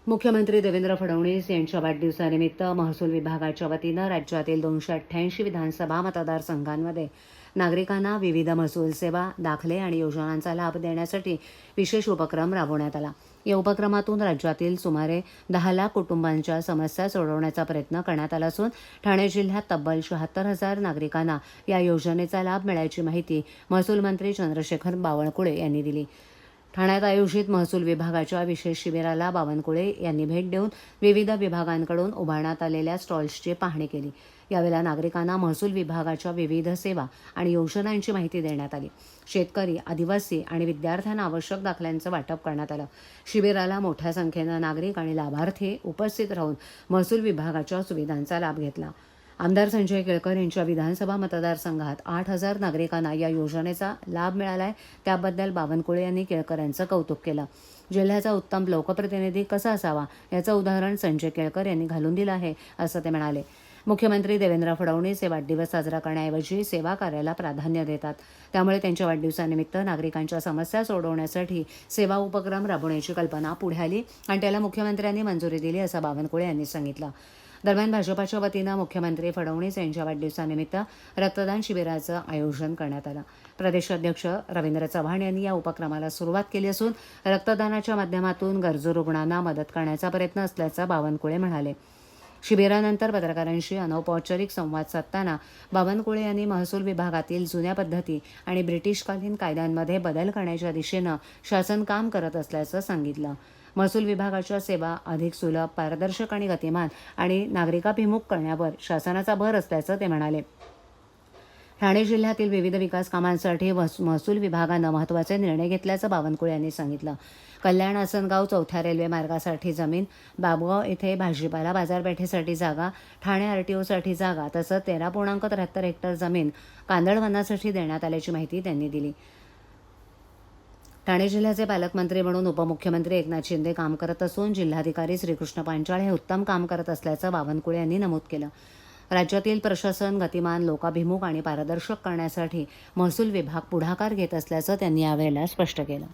मुख्यमंत्री देवेंद्र फडणवीस यांच्या वाढदिवसानिमित्त महसूल विभागाच्या वतीनं राज्यातील 288 विधानसभा मतदारसंघांमध्ये नागरिकांना विविध महसूल सेवा, दाखले आणि योजनांचा लाभ देण्यासाठी विशेष उपक्रम राबवण्यात आला. या उपक्रमातून राज्यातील सुमारे 10 लाख कुटुंबांच्या समस्या सोडवण्याचा प्रयत्न करण्यात आला असून ठाणे जिल्ह्यात तब्बल 76,000 नागरिकांना या योजनेचा लाभ मिळाल्याची माहिती महसूल मंत्री चंद्रशेखर बावनकुळे यांनी दिली. ठाण्यात आयोजित महसूल विभागाच्या विशेष शिबिराला बावनकुळे यांनी भेट देऊन विविध विभागांकडून उभारण्यात आलेल्या स्टॉल्सची पाहणी केली. यावेळेला नागरिकांना महसूल विभागाच्या विविध सेवा आणि योजनांची माहिती देण्यात आली. शेतकरी, आदिवासी आणि विद्यार्थ्यांना आवश्यक दाखल्यांचं वाटप करण्यात आलं. शिबिराला मोठ्या संख्येनं नागरिक आणि लाभार्थी उपस्थित राहून महसूल विभागाच्या सुविधांचा लाभ घेतला. आमदार संजय केळकर यांच्या विधानसभा मतदारसंघात 8,000 नागरिकांना या योजनेचा लाभ मिळालाय, त्याबद्दल बावनकुळे यांनी केळकर यांचं कौतुक केलं. जिल्ह्याचा उत्तम लोकप्रतिनिधी कसा असावा याचं उदाहरण संजय केळकर यांनी घालून दिलं आहे, असं ते म्हणाले. मुख्यमंत्री देवेंद्र फडणवीस हे वाढदिवस साजरा करण्याऐवजी सेवा कार्याला प्राधान्य देतात. त्यामुळे त्यांच्या वाढदिवसानिमित्त नागरिकांच्या समस्या सोडवण्यासाठी सेवा उपक्रम राबवण्याची कल्पना पुढे आली आणि त्याला मुख्यमंत्र्यांनी मंजुरी दिली, असं बावनकुळे यांनी सांगितलं. दरम्यान भाजपाच्या वतीनं मुख्यमंत्री फडणवीस यांच्या वाढदिवसानिमित्त रक्तदान शिबिराचं आयोजन करण्यात आलं. प्रदेशाध्यक्ष रवींद्र चव्हाण यांनी या उपक्रमाला सुरुवात केली असून रक्तदानाच्या माध्यमातून गरजू रुग्णांना मदत करण्याचा प्रयत्न असल्याचं बावनकुळे म्हणाले. शिबिरानंतर पत्रकारांशी अनौपचारिक संवाद साधताना बावनकुळे यांनी महसूल विभागातील जुन्या पद्धती आणि ब्रिटिशकालीन कायद्यांमध्ये बदल करण्याच्या दिशेनं शासन काम करत असल्याचं सांगितलं. महसूल विभागाच्या सेवा अधिक सुलभ, पारदर्शक आणि गतिमान आणि नागरिकाभिमुख करण्यावर शासनाचा भर असल्याचं ते म्हणाले. ठाणे जिल्ह्यातील विविध विकास कामांसाठी महसूल विभागानं महत्त्वाचे निर्णय घेतल्याचं बावनकुळे यांनी सांगितलं. कल्याण आसनगाव 4थ्या रेल्वे मार्गासाठी जमीन, बाबगाव येथे भाजीपाला बाजारपेठेसाठी जागा, ठाणे आरटीओसाठी जागा तसंच 13.73 हेक्टर जमीन कांदळवनासाठी देण्यात आल्याची माहिती त्यांनी दिली. ठाणे जिल्ह्याचे पालकमंत्री म्हणून उपमुख्यमंत्री एकनाथ शिंदे काम करत असून जिल्हाधिकारी श्रीकृष्ण पांचाळ हे उत्तम काम करत असल्याचं बावनकुळे यांनी नमूद केलं. राज्यातील प्रशासन गतिमान, लोकाभिमुख आणि पारदर्शक करण्यासाठी महसूल विभाग पुढाकार घेत असल्याचं त्यांनी यावेळेला स्पष्ट केलं.